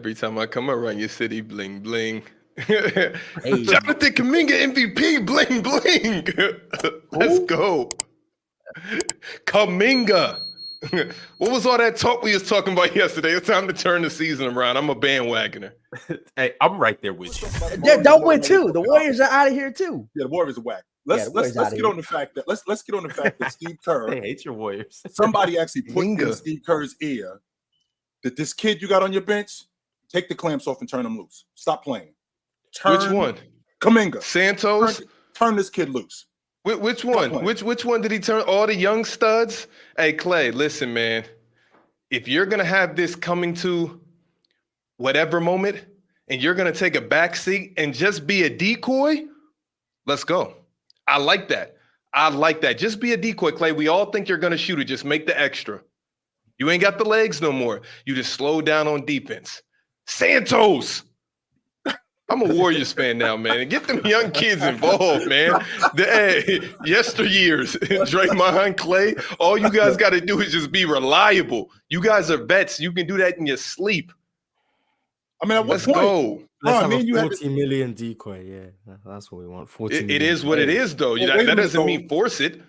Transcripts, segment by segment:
Every time I come around your city, bling bling. Hey. Jonathan Kuminga MVP, bling bling. Let's go. Kuminga. What was all that talk we was talking about yesterday? It's time to turn the season around. I'm a bandwagoner. Hey, I'm right there with you. They're done with too. The Warriors are out of here too. Yeah, the Warriors are whack. Let's get on the fact that Steve Kerr. They hate your Warriors. Somebody actually put in Steve Kerr's ear that this kid you got on your bench, take the clamps off and turn him loose. Stop playing. Which one? Kuminga. Santos. Turn this kid loose. Which one? Which one did he turn? All the young studs? Hey, Klay, listen, man. If you're going to have this coming to whatever moment and you're going to take a back seat and just be a decoy, let's go. I like that. Just be a decoy, Klay. We all think you're going to shoot it. Just make the extra. You ain't got the legs no more. You just slow down on defense. Santos. I'm a Warriors fan now, man. And get them young kids involved, man. Yesteryears, Draymond, Klay, all you guys got to do is just be reliable. You guys are vets. You can do that in your sleep. I mean, let's go. Let's have a 40 million decoy. Yeah, that's what we want. 40 million. It is what it is, though. That doesn't mean force it.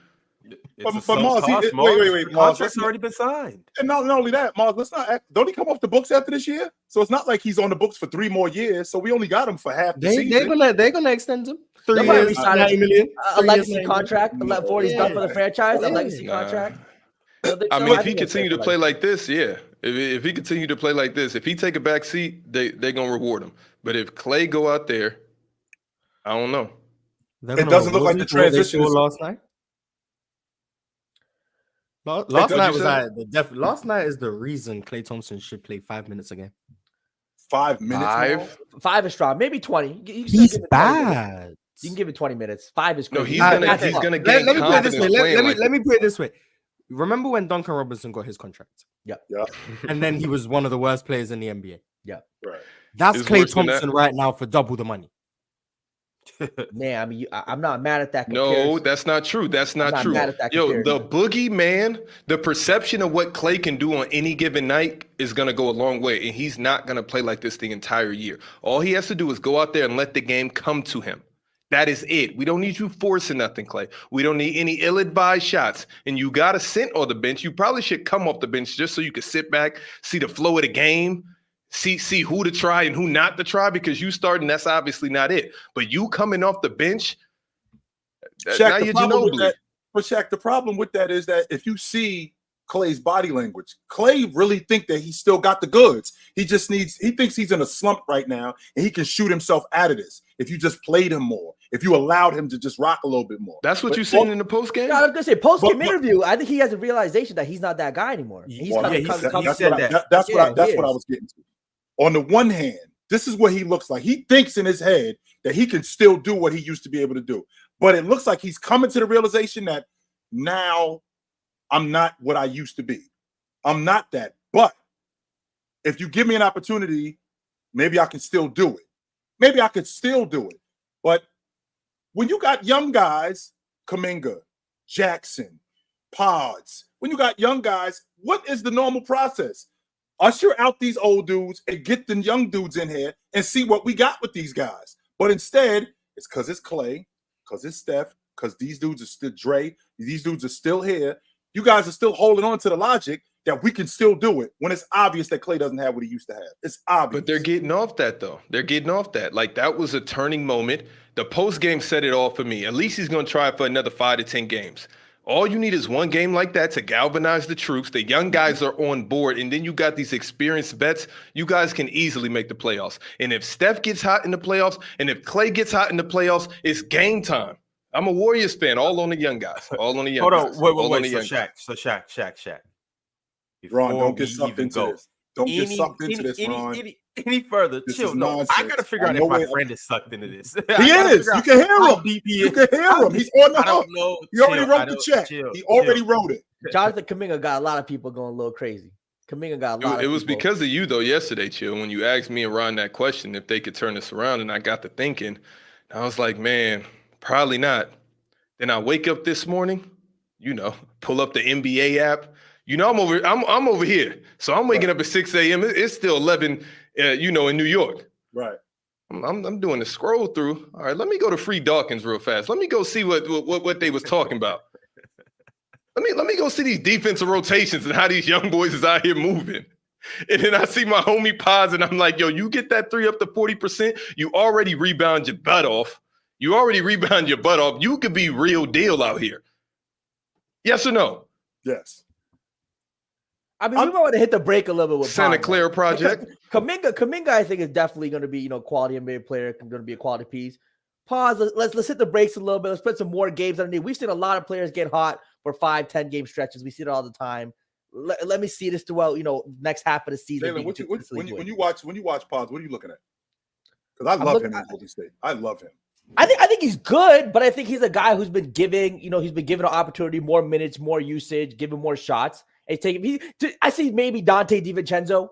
But Mars, wait. Mars, contract's already been signed. And not only that, Mars, let's not act. Don't he come off the books after this year? So it's not like he's on the books for 3 more years. So we only got him for half the season. They're gonna extend him. 3 years, 9 million. A legacy contract. 40's done for the franchise. A legacy contract. I mean, if he continue to play like this, yeah. If he continue to play like this, if he take a back seat, they're gonna reward him. But if Klay go out there, I don't know. It doesn't look like the transition last night. Last night is the reason Klay Thompson should play 5 minutes a game. 5 minutes. 5 is strong. Maybe 20. He's bad. You can give it 20 minutes. 5 is crazy. No, he's gonna get confidence. Let me put it this way. Remember when Duncan Robinson got his contract? Yeah. And then he was one of the worst players in the NBA. Yeah. Right. That's Klay Thompson right now for double the money. Man, I mean, I'm not mad at that. No, that's not true. That's not true. Yo, the boogeyman, the perception of what Klay can do on any given night is going to go a long way. And he's not going to play like this the entire year. All he has to do is go out there and let the game come to him. That is it. We don't need you forcing nothing, Klay. We don't need any ill-advised shots. And you got to sit on the bench. You probably should come off the bench just so you can sit back, see the flow of the game, see who to try and who not to try, because you starting, that's obviously not it. But you coming off the bench, now you're Ginobili. But Shaq, the problem with that is that if you see Klay's body language, Klay really think that he still got the goods. He thinks he's in a slump right now and he can shoot himself out of this if you just played him more, if you allowed him to just rock a little bit more. That's what you're saying in the post game? No, I was gonna say post-game interview. I think he has a realization that he's not that guy anymore. That's what I was getting to. On the one hand, this is what he looks like. He thinks in his head that he can still do what he used to be able to do. But it looks like he's coming to the realization that now I'm not what I used to be. I'm not that. But if you give me an opportunity, maybe I can still do it. But when you got young guys, Kuminga, Jackson, Pods, when you got young guys, what is the normal process? Usher out these old dudes and get the young dudes in here and see what we got with these guys. But instead, it's because it's Klay, because it's Steph, because these dudes are still Dre, these dudes are still here. You guys are still holding on to the logic that we can still do it when it's obvious that Klay doesn't have what he used to have. It's obvious. But they're getting off that, though. They're getting off that. Like, that was a turning moment. The post game said it all for me. At least he's going to try for another 5 to 10 games. All you need is one game like that to galvanize the troops. The young guys are on board, and then you got these experienced vets. You guys can easily make the playoffs. And if Steph gets hot in the playoffs, and if Klay gets hot in the playoffs, it's game time. I'm a Warriors fan, all on the young guys. All on the young guys. Hold on, wait. So Shaq. Ron, don't get sucked into this. Don't get sucked into this, Ron. Any further? Chill. No, I gotta figure out if my friend is sucked into this. He is. You can hear him. You can hear him. He's on the hook. He already wrote the check. He already wrote it. Jonathan Kuminga got a lot of people going a little crazy. Kuminga got a lot. It was because of you though yesterday, Chill. When you asked me and Ron that question, if they could turn this around, and I got to thinking, I was like, man, probably not. Then I wake up this morning, pull up the NBA app. I'm over here. So I'm waking up at 6 a.m. It's still 11 in New York. Right. I'm doing the scroll through. All right, let me go to Free Dawkins real fast. Let me go see what they was talking about. Let me go see these defensive rotations and how these young boys is out here moving. And then I see my homie Paz, and I'm like, yo, you get that 3 up to 40%, you already rebound your butt off. You could be real deal out here. Yes or no? Yes. I mean, we might want to hit the break a little bit with Santa Paz, Clara Project. Kuminga, I think, is definitely going to be, quality NBA player, going to be a quality piece. Pause. Let's hit the brakes a little bit. Let's put some more games underneath. We've seen a lot of players get hot for 5-10 game stretches. We see it all the time. Let me see this throughout, next half of the season. Jalen, when you watch Paz, what are you looking at? Because I love him in Golden State. I love him. I think he's good, but I think he's a guy who's been given, an opportunity, more minutes, more usage, given more shots. I see maybe Dante DiVincenzo.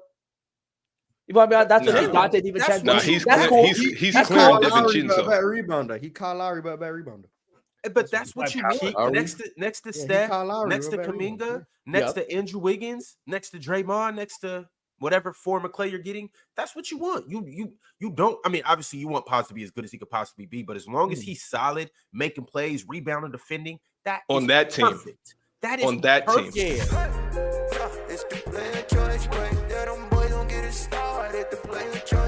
You want me on? That's what Dante DiVincenzo. No, he's clearing DiVincenzo. Bad rebounder. He Kyle Lowry, but a bad rebounder. But that's what you need. Next to Steph, next to Kuminga, next to Andrew Wiggins, next to Draymond, next to whatever form of Klay you're getting. That's what you want. You don't. I mean, obviously, you want Paz to be as good as he could possibly be, but as long as he's solid, making plays, rebounding, defending, that on is that team. Perfect. That is on that perfect. team. Yeah. It's the player choice break. That them boys don't get it started. The player choice.